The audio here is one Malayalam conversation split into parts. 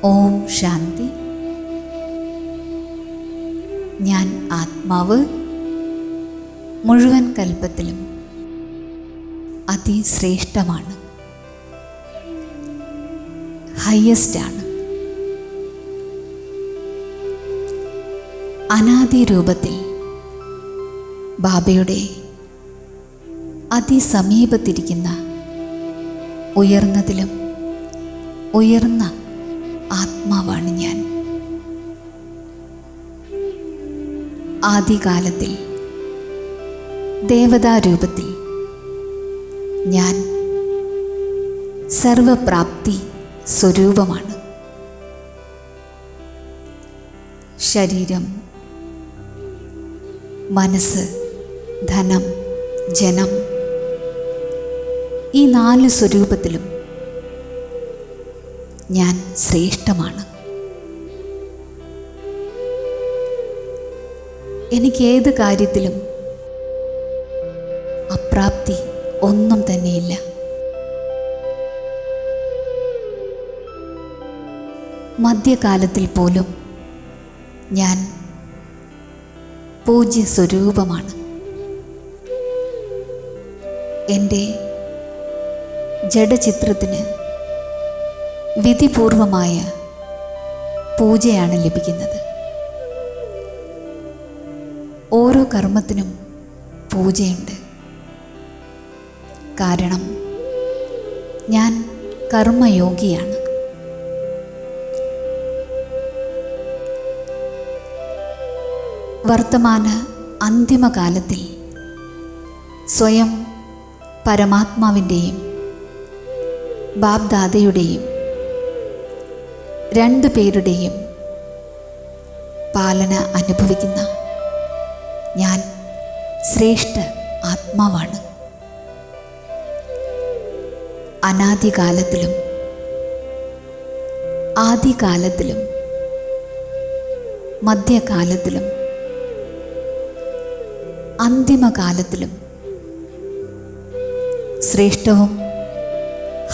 ഓം ശാന്തി. ഞാൻ ആത്മാവ് മുഴുവൻ കൽപ്പത്തിലും അതിശ്രേഷ്ഠമാണ്, ഹയ്യസ്റ്റാണ്. അനാദി രൂപത്തിൽ ബാബയുടെ അതിസമീപത്തിരിക്കുന്ന ഉയർന്നതിലും ഉയർന്ന ആത്മാവാണ് ഞാൻ. ആദികാലത്തിൽ ദേവതാരൂപത്തിൽ ഞാൻ സർവപ്രാപ്തി സ്വരൂപമാണ്. ശരീരം, മനസ്സ്, ധനം, ജനം, ഈ 4 സ്വരൂപത്തിലും ഞാൻ ശ്രേഷ്ഠമാണ്. എനിക്ക് ഏത് കാര്യത്തിലും അപ്രാപ്തി ഒന്നും തന്നെയില്ല. മധ്യകാലത്തിൽ പോലും ഞാൻ പൂജ്യ സ്വരൂപമാണ്. എൻ്റെ ജഡചിത്രത്തിന് വിധിപൂർവമായ പൂജയാണ് ലഭിക്കുന്നത്. ഓരോ കർമ്മത്തിനും പൂജയുണ്ട്. കാരണം ഞാൻ കർമ്മയോഗിയാണ്. വർത്തമാന അന്തിമകാലത്തിൽ സ്വയം പരമാത്മാവിൻ്റെയും ബാബ്ദാദയുടെയും 2 പേരുടെയും പാലന അനുഭവിക്കുന്ന ഞാൻ ശ്രേഷ്ഠ ആത്മാവാണ്. അനാദികാലത്തിലും ആദികാലത്തിലും മധ്യകാലത്തിലും അന്തിമകാലത്തിലും ശ്രേഷ്ഠവും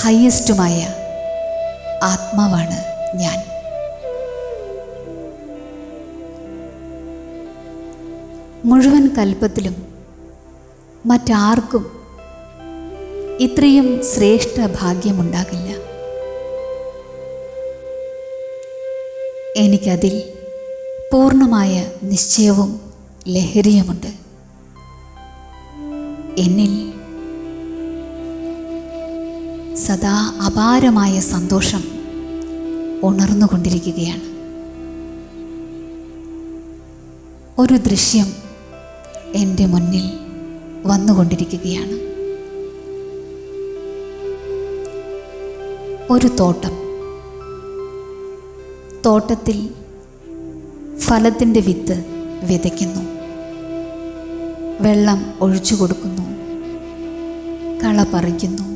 ഹയ്യസ്റ്റുമായ ആത്മാവാണ് ഞാൻ. മുഴുവൻ കൽപ്പത്തിലും മറ്റാർക്കും ഇത്രയും ശ്രേഷ്ഠ ഭാഗ്യമുണ്ടാകില്ല. എനിക്കതിൽ പൂർണ്ണമായ നിശ്ചയവും ലഹരിയുമുണ്ട്. എന്നിൽ സദാ അപാരമായ സന്തോഷം ഉണർന്നുകൊണ്ടിരിക്കുകയാണ്. ഒരു ദൃശ്യം എൻ്റെ മുന്നിൽ വന്നുകൊണ്ടിരിക്കുകയാണ്. ഒരു തോട്ടം. തോട്ടത്തിൽ ഫലത്തിൻ്റെ വിത്ത് വിതയ്ക്കുന്നു, വെള്ളം ഒഴിച്ചു കൊടുക്കുന്നു, കള പറിക്കുന്നു,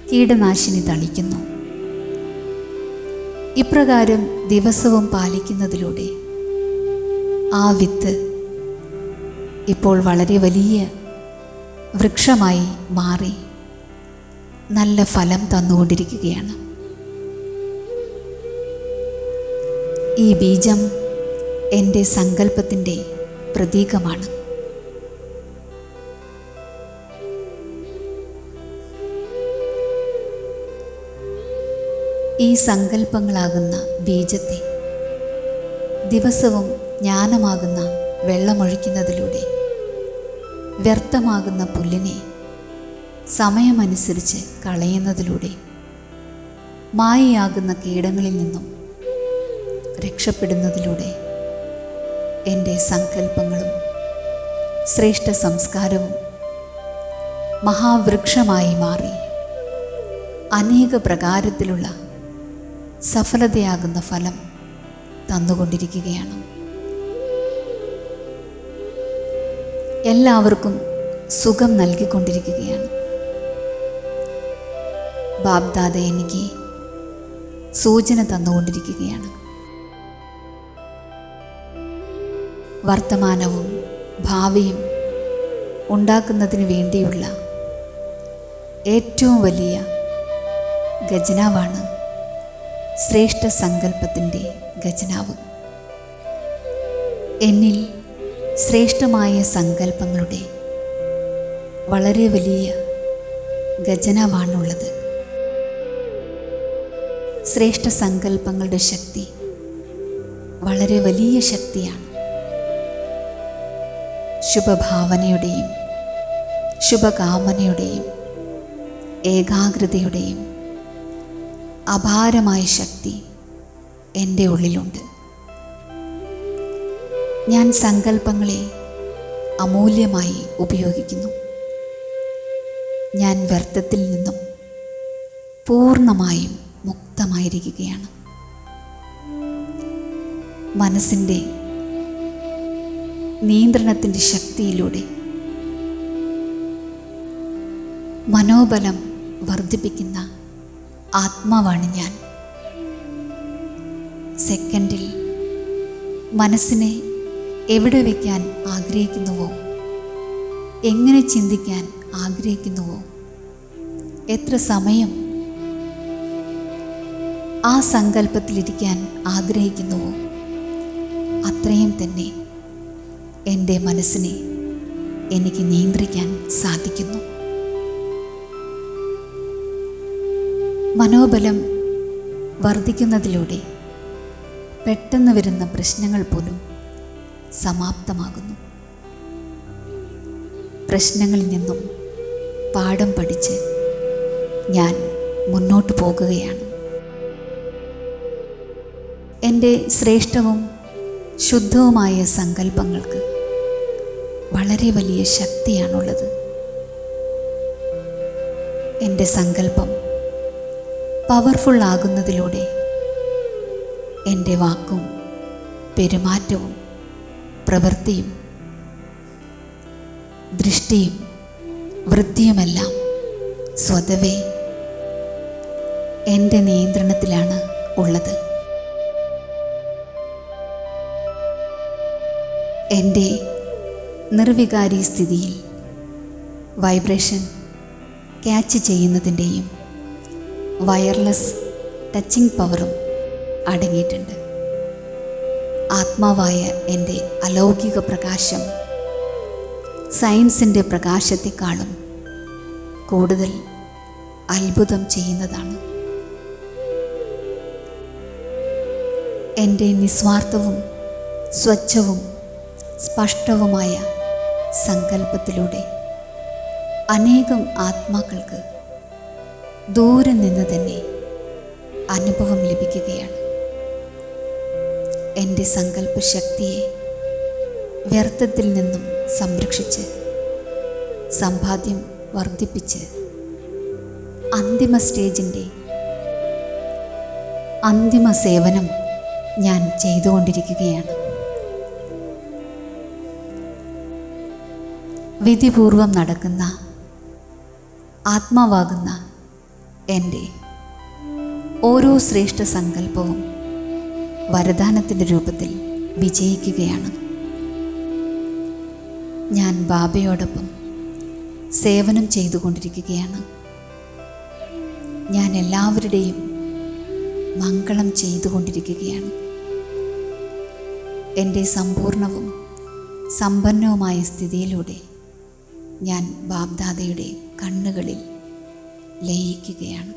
കീടനാശിനി തളിക്കുന്നു. ഇപ്രകാരം ദിവസവും പാലിക്കുന്നതിലൂടെ ആ വിത്ത് ഇപ്പോൾ വളരെ വലിയ വൃക്ഷമായി മാറി നല്ല ഫലം തന്നുകൊണ്ടിരിക്കുകയാണ്. ഈ ബീജം എൻ്റെ സങ്കല്പത്തിൻ്റെ പ്രതീകമാണ്. ഈ സങ്കല്പങ്ങളാകുന്ന ബീജത്തെ ദിവസവും ജ്ഞാനമാകുന്ന വെള്ളമൊഴിക്കുന്നതിലൂടെ വ്യർത്ഥമാകുന്ന പുല്ലിനെ സമയമനുസരിച്ച് കളയുന്നതിലൂടെ മായയാകുന്ന കീടങ്ങളിൽ നിന്നും രക്ഷപ്പെടുന്നതിലൂടെ എൻ്റെ സങ്കല്പങ്ങളും ശ്രേഷ്ഠ സംസ്കാരവും മഹാവൃക്ഷമായി മാറി അനേക പ്രകാരത്തിലുള്ള സഫലതയാകുന്ന ഫലം തന്നുകൊണ്ടിരിക്കുകയാണ്. എല്ലാവർക്കും സുഖം നൽകിക്കൊണ്ടിരിക്കുകയാണ്. ബാബ്ദാദ എനിക്ക് സൂചന തന്നുകൊണ്ടിരിക്കുകയാണ്. വർത്തമാനവും ഭാവിയും ഉണ്ടാക്കുന്നതിന് വേണ്ടിയുള്ള ഏറ്റവും വലിയ ഖജനാവാണ് ശ്രേഷ്ഠ സങ്കല്പത്തിൻ്റെ ഖജനാവ്. എന്നിൽ ശ്രേഷ്ഠമായ സങ്കല്പങ്ങളുടെ വളരെ വലിയ ഖജനാവാണുള്ളത്. ശ്രേഷ്ഠ സങ്കല്പങ്ങളുടെ ശക്തി വളരെ വലിയ ശക്തിയാണ്. ശുഭഭാവനയുടെയും ശുഭകാമനയുടെയും ഏകാഗ്രതയുടെയും അപാരമായ ശക്തി എൻ്റെ ഉള്ളിലുണ്ട്. ഞാൻ സങ്കല്പങ്ങളെ അമൂല്യമായി ഉപയോഗിക്കുന്നു. ഞാൻ വ്യർത്ഥത്തിൽ നിന്നും പൂർണ്ണമായും മുക്തമായിരിക്കുകയാണ്. മനസ്സിൻ്റെ നിയന്ത്രണത്തിൻ്റെ ശക്തിയിലൂടെ മനോബലം വർദ്ധിപ്പിക്കുന്ന ആത്മാവാണ് ഞാൻ. സെക്കൻഡിൽ മനസ്സിനെ എവിടെ വയ്ക്കാൻ ആഗ്രഹിക്കുന്നുവോ, എങ്ങനെ ചിന്തിക്കാൻ ആഗ്രഹിക്കുന്നുവോ, എത്ര സമയം ആ സങ്കല്പത്തിലിരിക്കാൻ ആഗ്രഹിക്കുന്നുവോ, അത്രയും തന്നെ എൻ്റെ മനസ്സിനെ എനിക്ക് നിയന്ത്രിക്കാൻ സാധിക്കുന്നു. മനോബലം വർദ്ധിക്കുന്നതിലൂടെ പെട്ടെന്ന് വരുന്ന പ്രശ്നങ്ങൾ പോലും സമാപ്തമാകുന്നു. പ്രശ്നങ്ങളിൽ നിന്നും പാഠം പഠിച്ച് ഞാൻ മുന്നോട്ട് പോകുകയാണ്. എൻ്റെ ശ്രേഷ്ഠവും ശുദ്ധവുമായ സങ്കല്പങ്ങൾക്ക് വളരെ വലിയ ശക്തിയാണുള്ളത്. എൻ്റെ സങ്കല്പം പവർഫുൾ ആകുന്നതിലൂടെ എൻ്റെ വാക്കും പെരുമാറ്റവും പ്രവൃത്തിയും ദൃഷ്ടിയും വൃത്തിയുമെല്ലാം സ്വതവേ എൻ്റെ നിയന്ത്രണത്തിലാണ് ഉള്ളത്. എൻ്റെ നിർവികാരി സ്ഥിതിയിൽ വൈബ്രേഷൻ ക്യാച്ച് ചെയ്യുന്നതിൻ്റെയും വയർലെസ് ടച്ചിങ് പവറും അടങ്ങിയിട്ടുണ്ട്. ആത്മാവായ എൻ്റെ അലൗകിക പ്രകാശം സയൻസിൻ്റെ പ്രകാശത്തെക്കാളും കൂടുതൽ അത്ഭുതം ചെയ്യുന്നതാണ്. എൻ്റെ നിസ്വാർത്ഥവും സ്വച്ഛവും സ്പഷ്ടവുമായ സങ്കല്പത്തിലൂടെ അനേകം ആത്മാക്കൾക്ക് ദൂരെ നിന്ന് തന്നെ അനുഭവം ലഭിക്കുകയാണ്. എൻ്റെ സങ്കല്പശക്തിയെ വ്യർത്ഥത്തിൽ നിന്നും സംരക്ഷിച്ച് സമ്പാദ്യം വർദ്ധിപ്പിച്ച് അന്തിമ സ്റ്റേജിൻ്റെ അന്തിമ സേവനം ഞാൻ ചെയ്തുകൊണ്ടിരിക്കുകയാണ്. വിധിപൂർവം നടക്കുന്ന ആത്മാവാകുന്ന എൻ്റെ ഓരോ ശ്രേഷ്ഠ സങ്കല്പവും വരദാനത്തിൻ്റെ രൂപത്തിൽ വിജയിക്കുകയാണ്. ഞാൻ ബാബയോടൊപ്പം സേവനം ചെയ്തുകൊണ്ടിരിക്കുകയാണ്. ഞാൻ എല്ലാവരുടെയും മംഗളം ചെയ്തുകൊണ്ടിരിക്കുകയാണ്. എൻ്റെ സമ്പൂർണവും സമ്പന്നവുമായ സ്ഥിതിയിലൂടെ ഞാൻ ബാബ്ദാദയുടെ കണ്ണുകളിൽ ലയിക്കുകയാണ്.